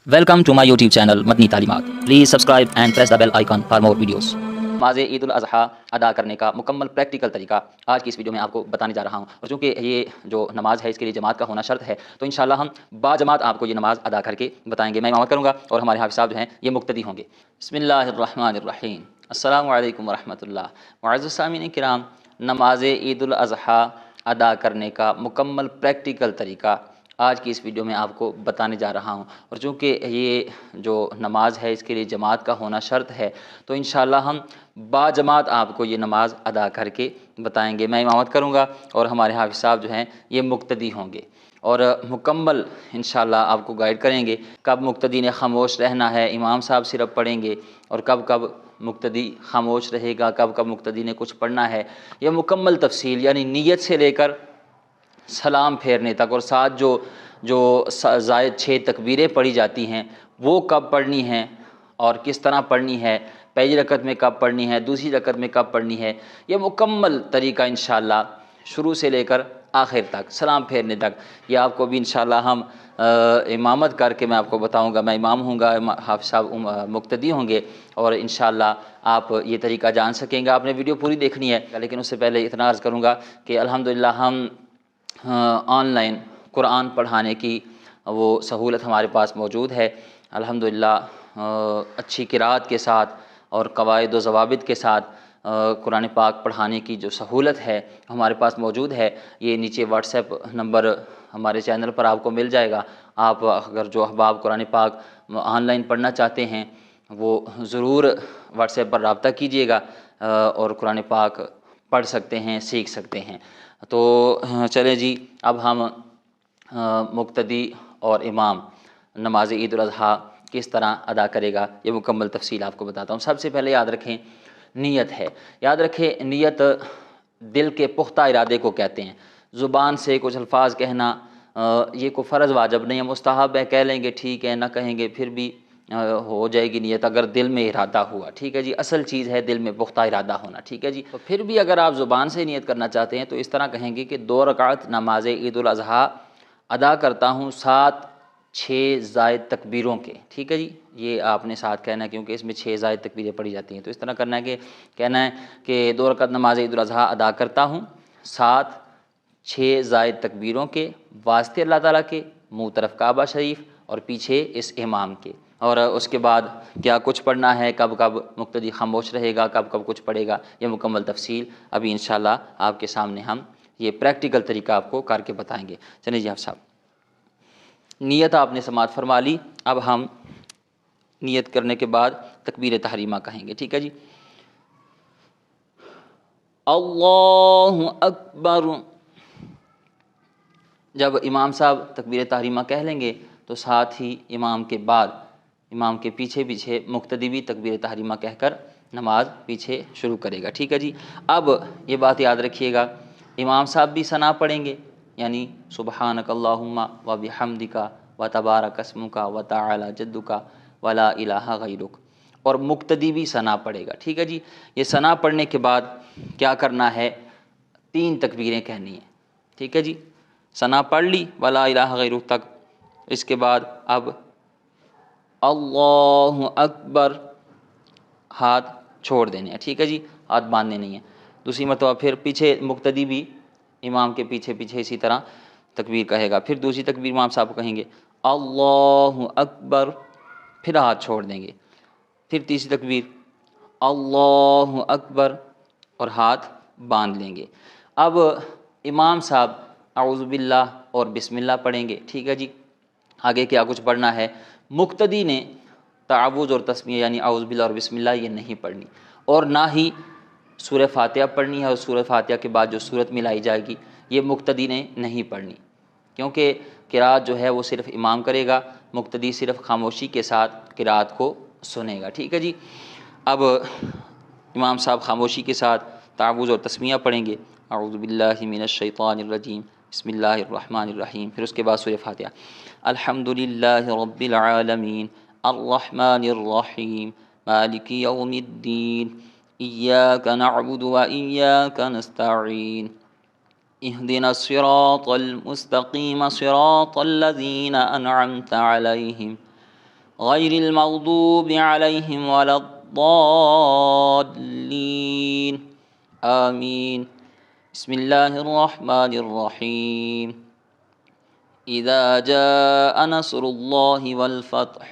Welcome to my YouTube channel مدنی تعلیمات. Please subscribe and press the bell icon for more videos. نماز عید الاضحیٰ ادا کرنے کا مکمل پریکٹیکل طریقہ آج کی اس ویڈیو میں آپ کو بتانے جا رہا ہوں، اور چونکہ یہ جو نماز ہے اس کے لیے جماعت کا ہونا شرط ہے، تو انشاءاللہ ہم با جماعت آپ کو یہ نماز ادا کر کے بتائیں گے. میں امامت کروں گا اور ہمارے حافظ صاحب جو ہیں یہ مقتدی ہوں گے. بسم اللہ الرحمن الرحیم. السلام علیکم ورحمۃ اللہ. معزز سامعین کرام، نماز عید الاضحیٰ ادا کرنے کا مکمل پریکٹیکل طریقہ آج کی اس ویڈیو میں آپ کو بتانے جا رہا ہوں، اور چونکہ یہ جو نماز ہے اس کے لیے جماعت کا ہونا شرط ہے، تو انشاءاللہ ہم با جماعت آپ کو یہ نماز ادا کر کے بتائیں گے. میں امامت کروں گا اور ہمارے حافظ صاحب جو ہیں یہ مقتدی ہوں گے، اور مکمل انشاءاللہ آپ کو گائیڈ کریں گے کب مقتدی نے خاموش رہنا ہے، امام صاحب صرف پڑھیں گے، اور کب کب مقتدی خاموش رہے گا، کب کب مقتدی نے کچھ پڑھنا ہے. یہ مکمل تفصیل یعنی نیت سے لے کر سلام پھیرنے تک، اور ساتھ جو زائد 6 تکبیریں پڑھی جاتی ہیں وہ کب پڑھنی ہیں اور کس طرح پڑھنی ہے، پہلی رکعت میں کب پڑھنی ہے، دوسری رکعت میں کب پڑھنی ہے، یہ مکمل طریقہ انشاءاللہ شروع سے لے کر آخر تک سلام پھیرنے تک یہ آپ کو بھی انشاءاللہ ہم امامت کر کے میں آپ کو بتاؤں گا. میں امام ہوں گا، حافظ صاحب مقتدی ہوں گے، اور انشاءاللہ آپ یہ طریقہ جان سکیں گے. آپ نے ویڈیو پوری دیکھنی ہے، لیکن اس سے پہلے اتنا عرض کروں گا کہ الحمدللہ ہم آن لائن قرآن پڑھانے کی وہ سہولت ہمارے پاس موجود ہے. الحمدللہ اچھی قراءت کے ساتھ اور قواعد و ضوابط کے ساتھ قرآن پاک پڑھانے کی جو سہولت ہے ہمارے پاس موجود ہے. یہ نیچے واٹس ایپ نمبر ہمارے چینل پر آپ کو مل جائے گا. آپ اگر جو احباب قرآن پاک آن لائن پڑھنا چاہتے ہیں وہ ضرور واٹس ایپ پر رابطہ کیجیے گا، اور قرآن پاک پڑھ سکتے ہیں، سیکھ سکتے ہیں. تو چلیں جی، اب ہم مقتدی اور امام نماز عید الاضحیٰ کس طرح ادا کرے گا یہ مکمل تفصیل آپ کو بتاتا ہوں. سب سے پہلے یاد رکھیں نیت ہے. یاد رکھیں نیت دل کے پختہ ارادے کو کہتے ہیں. زبان سے کچھ الفاظ کہنا یہ کوئی فرض واجب نہیں ہے، مستحب ہے، کہہ لیں گے ٹھیک ہے، نہ کہیں گے پھر بھی ہو جائے گی نیت اگر دل میں ارادہ ہوا. ٹھیک ہے جی، اصل چیز ہے دل میں پختہ ارادہ ہونا. ٹھیک ہے جی، تو پھر بھی اگر آپ زبان سے نیت کرنا چاہتے ہیں تو اس طرح کہیں گے کہ 2 رکعت نماز عید الاضحیٰ ادا کرتا ہوں 6 زائد تکبیروں کے. ٹھیک ہے جی، یہ آپ نے ساتھ کہنا ہے کیونکہ اس میں 6 زائد تکبیریں پڑھی جاتی ہیں. تو اس طرح کرنا ہے کہ 2 رکعت نماز عید الاضحیٰ ادا کرتا ہوں 6 زائد تکبیروں کے، واسطے اللہ تعالیٰ کے، منہ طرف کعبہ شریف اور پیچھے اس امام کے. اور اس کے بعد کیا کچھ پڑھنا ہے، کب کب مقتدی خاموش رہے گا، کب کب کچھ پڑھے گا، یہ مکمل تفصیل ابھی انشاءاللہ آپ کے سامنے ہم یہ پریکٹیکل طریقہ آپ کو کر کے بتائیں گے. چلیں جی، آپ صاحب نیت آپ نے سماعت فرما لی. اب ہم نیت کرنے کے بعد تکبیر تحریمہ کہیں گے. ٹھیک ہے جی، اللہ اکبر. جب امام صاحب تکبیر تحریمہ کہہ لیں گے تو ساتھ ہی امام کے بعد امام کے پیچھے پیچھے مقتدی بھی تکبیر تحریمہ کہہ کر نماز پیچھے شروع کرے گا. ٹھیک ہے جی، اب یہ بات یاد رکھیے گا امام صاحب بھی ثنا پڑھیں گے، یعنی سبحانک اللہم و بحمدک و تبارک اسمک و تعالی جدک ولا الہ غیرک، اور مقتدی بھی ثنا پڑھے گا. ٹھیک ہے جی، یہ ثنا پڑھنے کے بعد کیا کرنا ہے، 3 تکبیریں کہنی ہیں. ٹھیک ہے جی، ثنا پڑھ لی ولا الہ غیرک تک، اس کے بعد اب اللہ اکبر، ہاتھ چھوڑ دینے ہیں. ٹھیک ہے جی، ہاتھ باندھنے نہیں ہیں. دوسری مرتبہ پھر پیچھے مقتدی بھی امام کے پیچھے پیچھے اسی طرح تکبیر کہے گا. پھر دوسری تکبیر امام صاحب کہیں گے اللہ اکبر، پھر ہاتھ چھوڑ دیں گے. پھر تیسری تکبیر اللہ اکبر اور ہاتھ باندھ لیں گے. اب امام صاحب اعوذ باللہ اور بسم اللہ پڑھیں گے. ٹھیک ہے جی، آگے کیا کچھ پڑھنا ہے، مقتدی نے تعوذ اور تسمیہ یعنی اعوذ باللہ اور بسم اللہ یہ نہیں پڑھنی، اور نہ ہی سورہ فاتحہ پڑھنی ہے، اور سورہ فاتحہ کے بعد جو سورت ملائی جائے گی یہ مقتدی نے نہیں پڑھنی، کیونکہ قرات جو ہے وہ صرف امام کرے گا، مقتدی صرف خاموشی کے ساتھ قرات کو سنے گا. ٹھیک ہے جی، اب امام صاحب خاموشی کے ساتھ تعوذ اور تسمیہ پڑھیں گے، اعوذ باللہ من الشیطان الرجیم بسم اللہ الرحمن الرحیم. پھر اس کے بعد سورہ فاتحہ الحمد للہ رب العالمین الرحمن الرحیم مالک یوم الدین ایاک نعبد و ایاک نستعین اهدنا الصراط المستقیم صراط الذین انعمت علیہم غیر المغضوب علیہم ولا الضالین آمین۔ بسم اللہ الرحمن الرحیم۔ اذا جاء نصر اللہ والفتح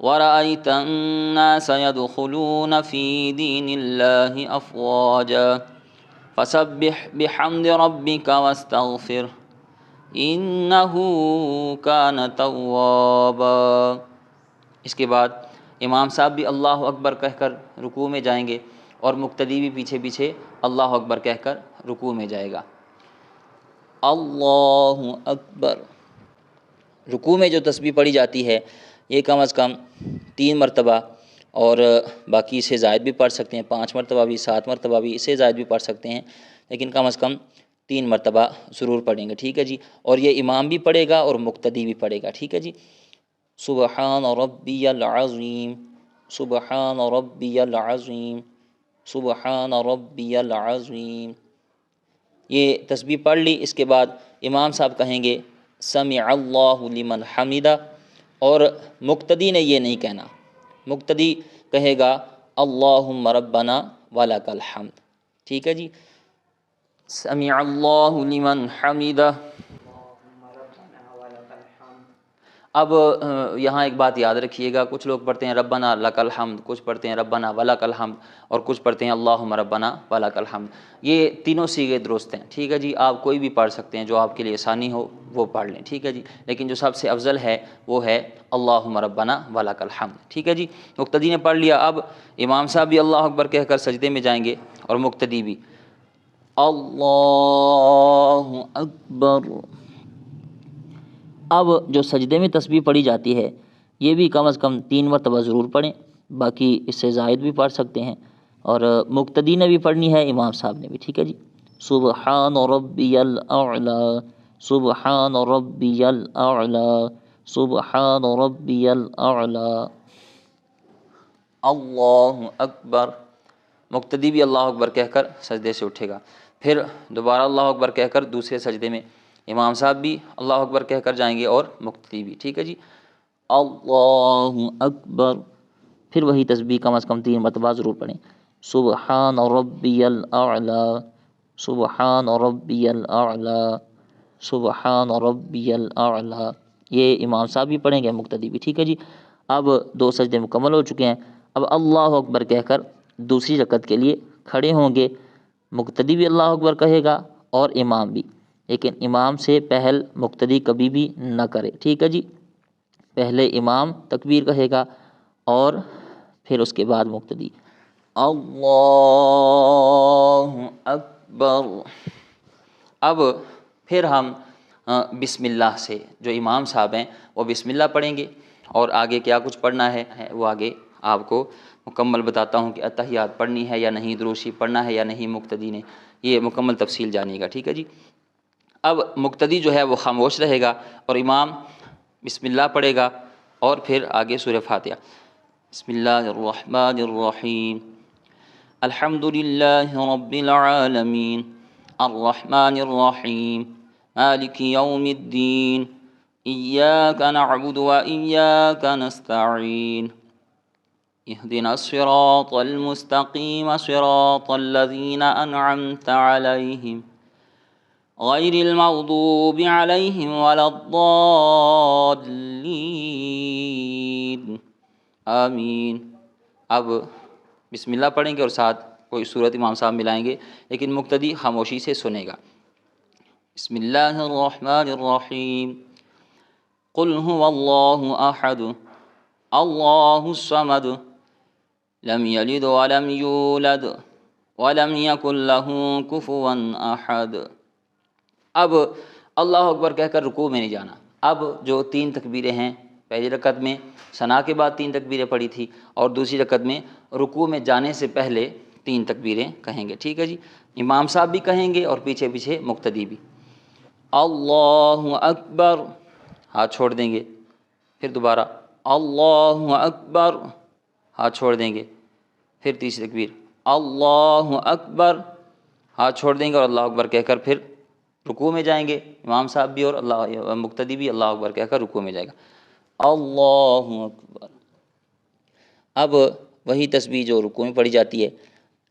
ورأيت الناس يدخلون في دين الله أفواجا فسبح بحمد ربك واستغفر إنه كان توابا۔ اس کے بعد امام صاحب بھی اللہ اکبر کہہ کر رکوع میں جائیں گے اور مقتدی بھی پیچھے پیچھے اللہ اکبر کہہ کر رکوع میں جائے گا۔ اللہ اکبر۔ رکوع میں جو تسبیح پڑھی جاتی ہے یہ کم از کم 3 مرتبہ، اور باقی اسے زائد بھی پڑھ سکتے ہیں، 5 مرتبہ بھی، 7 مرتبہ بھی، اسے زائد بھی پڑھ سکتے ہیں، لیکن کم از کم 3 مرتبہ ضرور پڑھیں گے، ٹھیک ہے جی۔ اور یہ امام بھی پڑھے گا اور مقتدی بھی پڑھے گا، ٹھیک ہے جی۔ سبحان ربی العظیم، سبحان ربی العظیم، سبحان ربی العظیم۔ یہ تسبیح پڑھ لی، اس کے بعد امام صاحب کہیں گے سمع اللہ لمن حمدہ، اور مقتدی نے یہ نہیں کہنا، مقتدی کہے گا اللہم ربنا ولک الحمد، ٹھیک ہے جی۔ سمع اللہ لمن حمدہ۔ اب یہاں ایک بات یاد رکھیے گا، کچھ لوگ پڑھتے ہیں ربنا لک الحمد، کچھ پڑھتے ہیں ربنا ولک الحمد، اور کچھ پڑھتے ہیں اللہم ربنا ولک الحمد۔ یہ تینوں صیغے درست ہیں، ٹھیک ہے جی۔ آپ کوئی بھی پڑھ سکتے ہیں، جو آپ کے لیے آسانی ہو وہ پڑھ لیں، ٹھیک ہے جی۔ لیکن جو سب سے افضل ہے وہ ہے اللہم ربنا ولک الحمد، ٹھیک ہے جی۔ مقتدی نے پڑھ لیا، اب امام صاحب بھی اللہ اکبر کہہ کر سجدے میں جائیں گے اور مقتدی بھی اللہ اکبر۔ اب جو سجدے میں تسبیح پڑھی جاتی ہے یہ بھی کم از کم 3 مرتبہ ضرور پڑھیں، باقی اس سے زائد بھی پڑھ سکتے ہیں، اور مقتدی نے بھی پڑھنی ہے، امام صاحب نے بھی، ٹھیک ہے جی۔ سبحان ربی الاعلی، سبحان ربی الاعلی، سبحان ربی الاعلی، اللہ اکبر۔ مقتدی بھی اللہ اکبر کہہ کر سجدے سے اٹھے گا، پھر دوبارہ اللہ اکبر کہہ کر دوسرے سجدے میں امام صاحب بھی اللہ اکبر کہہ کر جائیں گے اور مقتدی بھی، ٹھیک ہے جی۔ اللہ اکبر، پھر وہی تسبیح کم از کم 3 مرتبہ ضرور پڑھیں، سبحان ربی الاعلی، سبحان ربی الاعلی، سبحان ربی الاعلی۔ یہ امام صاحب بھی پڑھیں گے، مقتدی بھی، ٹھیک ہے جی۔ اب 2 سجدے مکمل ہو چکے ہیں، اب اللہ اکبر کہہ کر دوسری رکعت کے لیے کھڑے ہوں گے، مقتدی بھی اللہ اکبر کہے گا اور امام بھی، لیکن امام سے پہل مقتدی کبھی بھی نہ کرے، ٹھیک ہے جی۔ پہلے امام تکبیر کہے گا اور پھر اس کے بعد مقتدی۔ اللہ اکبر۔ اب پھر ہم بسم اللہ سے، جو امام صاحب ہیں وہ بسم اللہ پڑھیں گے، اور آگے کیا کچھ پڑھنا ہے وہ آگے آپ کو مکمل بتاتا ہوں کہ اتحیات پڑھنی ہے یا نہیں، درود شریف پڑھنا ہے یا نہیں، مقتدی نے یہ مکمل تفصیل جانیے گا، ٹھیک ہے جی۔ اب مقتدی جو ہے وہ خاموش رہے گا اور امام بسم اللہ پڑھے گا اور پھر آگے سورہ فاتحہ۔ بسم اللہ الرحمن الرحیم، الحمد للہ رب العالمین، الرحمن الرحیم، مالک یوم الدین، ایاک نعبد و ایاک نستعین، اہدنا الصراط المستقیم صراط الذین انعمت علیہم غیر المغضوب علیہم ولا الضالین آمین۔ اب بسم اللہ پڑھیں گے اور ساتھ کوئی سورت امام صاحب ملائیں گے، لیکن مقتدی خاموشی سے سنے گا۔ بسم اللہ الرحمن الرحیم، قل هو اللہ احد اللہ الصمد لم یلد ولم یولد ولم یکن لہ کفوا احد۔ اب اللہ اکبر کہہ کر رکوع میں نہیں جانا۔ اب جو 3 تکبیریں ہیں، پہلی رکعت میں ثنا کے بعد 3 تکبیریں پڑھی تھی، اور دوسری رکعت میں رکوع میں جانے سے پہلے 3 تکبیریں کہیں گے، ٹھیک ہے جی۔ امام صاحب بھی کہیں گے اور پیچھے پیچھے مقتدی بھی۔ اللہ اکبر، ہاتھ چھوڑ دیں گے، پھر دوبارہ اللہ اکبر، ہاتھ چھوڑ دیں گے، پھر تیسری تکبیر اللہ اکبر، ہاتھ چھوڑ دیں گے اور اللہ اکبر کہہ کر پھر رکوع میں جائیں گے، امام صاحب بھی اور مقتدی بھی اللہ اکبر کہہ کر رکوع میں جائے گا۔ اللہ اکبر۔ اب وہی تسبیح جو رکوع میں پڑھی جاتی ہے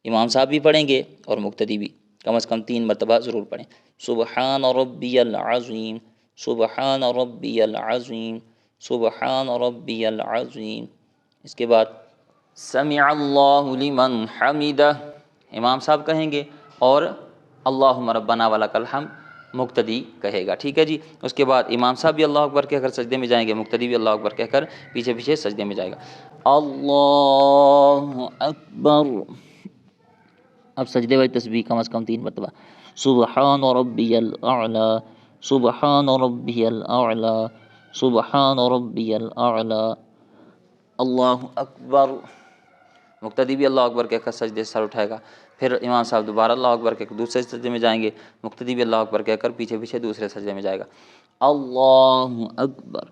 امام صاحب بھی پڑھیں گے اور مقتدی بھی کم از کم 3 مرتبہ ضرور پڑھیں۔ سبحان ربی العظیم، سبحان ربی العظیم، سبحان ربی العظیم۔ اس کے بعد سمع اللہ لمن حمدہ امام صاحب کہیں گے اور اللہم ربنا ولک الحمد مقتدی کہے گا، ٹھیک ہے جی۔ اس کے بعد امام صاحب بھی اللہ اکبر کہہ کر سجدے میں جائیں گے، مقتدی بھی اللہ اکبر کہہ کر پیچھے پیچھے سجدے میں جائے گا۔ اللہ اکبر۔ اب سجدے والی تسبیح کم از کم 3 مرتبہ، سبحان ربی الاعلی، سبحان ربی الاعلی، سبحان ربی الاعلی، اللہ اکبر۔ مقتدی بھی اللہ اکبر کہہ کر سجدے سے سر اٹھائے گا، پھر امام صاحب دوبارہ اللہ اکبر کہہ کر دوسرے سجدے میں جائیں گے، مقتدی بھی اللہ اکبر کہہ کر پیچھے پیچھے دوسرے سجدے میں جائے گا، اللہ اکبر۔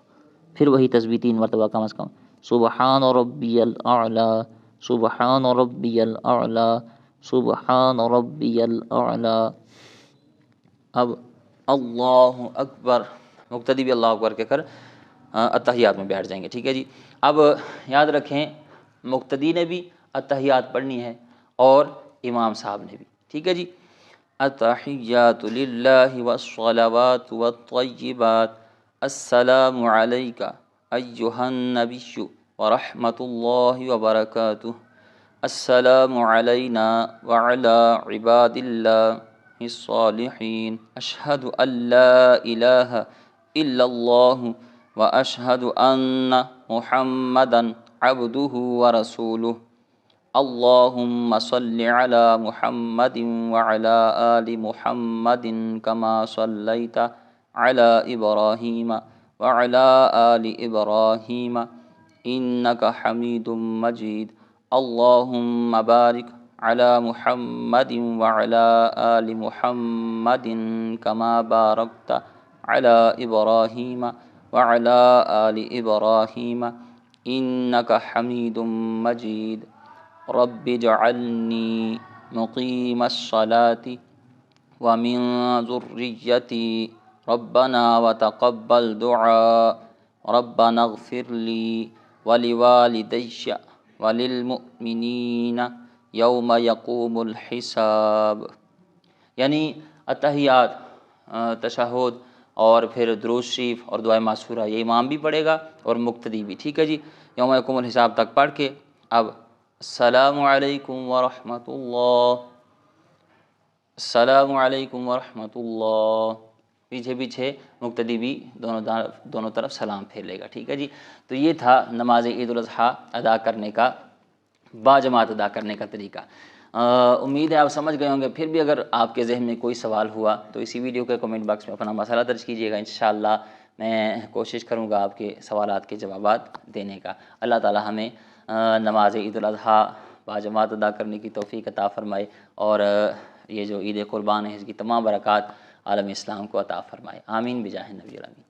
پھر وہی تسبیح 3 مرتبہ کم از کم، سبحان ربی الاعلی، سبحان ربی الاعلی، سبحان ربی الاعلی۔ اب اللہ اکبر، مقتدی بھی اللہ اکبر کہہ کر اتحیات میں بیٹھ جائیں گے، ٹھیک ہے جی۔ اب یاد رکھیں مقتدی نے بھی اتحیات پڑھنی ہے اور امام صاحب نے بھی، ٹھیک ہے جی۔ التحیات للہ والصلوات والطیبات، السلام علیک ایہا النبی ورحمۃ اللہ وبرکاتہ، السلام علینا وعلی عباد اللہ الصالحین، اشہد ان لا الہ الا اللہ واشہد ان محمدا عبدہ ورسولہ، اللہم صل علی محمد وعلی آل محمد کما صلیت علی ابراہیم وعلی آل ابراہیم انک حمید مجید، اللہم بارک علی محمد وعلی آل محمد کما بارکت علی ابراہیم وعلی آل ابراہیم انک حمید مجید، رب اجعلنی مقیم الصلاة ومن ذریتی ربنا وتقبل دعاء، ربنا اغفر لی ولوالدی وللمؤمنین یوم یقوم الحساب۔ یعنی اتحیات، تشہد اور پھر درود شریف اور دعائے معصورہ یہ امام بھی پڑھے گا اور مقتدی بھی، ٹھیک ہے جی۔ یوم یقوم الحساب تک پڑھ کے اب السلام علیکم ورحمۃ اللہ، السلام علیکم ورحمۃ اللہ، پیچھے پیچھے مقتدی بھی دونوں طرف سلام پھیر لے گا، ٹھیک ہے جی۔ تو یہ تھا نماز عید الاضحیٰ ادا کرنے کا، باجماعت ادا کرنے کا طریقہ۔ امید ہے آپ سمجھ گئے ہوں گے، پھر بھی اگر آپ کے ذہن میں کوئی سوال ہوا تو اسی ویڈیو کے کمنٹ باکس میں اپنا مسئلہ درج کیجیے گا، انشاءاللہ میں کوشش کروں گا آپ کے سوالات کے جوابات دینے کا۔ اللہ تعالی ہمیں نماز عید الاضحیٰ باجماعت ادا کرنے کی توفیق عطا فرمائے اور یہ جو عید قربان ہے اس کی تمام برکات عالم اسلام کو عطا فرمائے، آمین بجاہ نبی الامین۔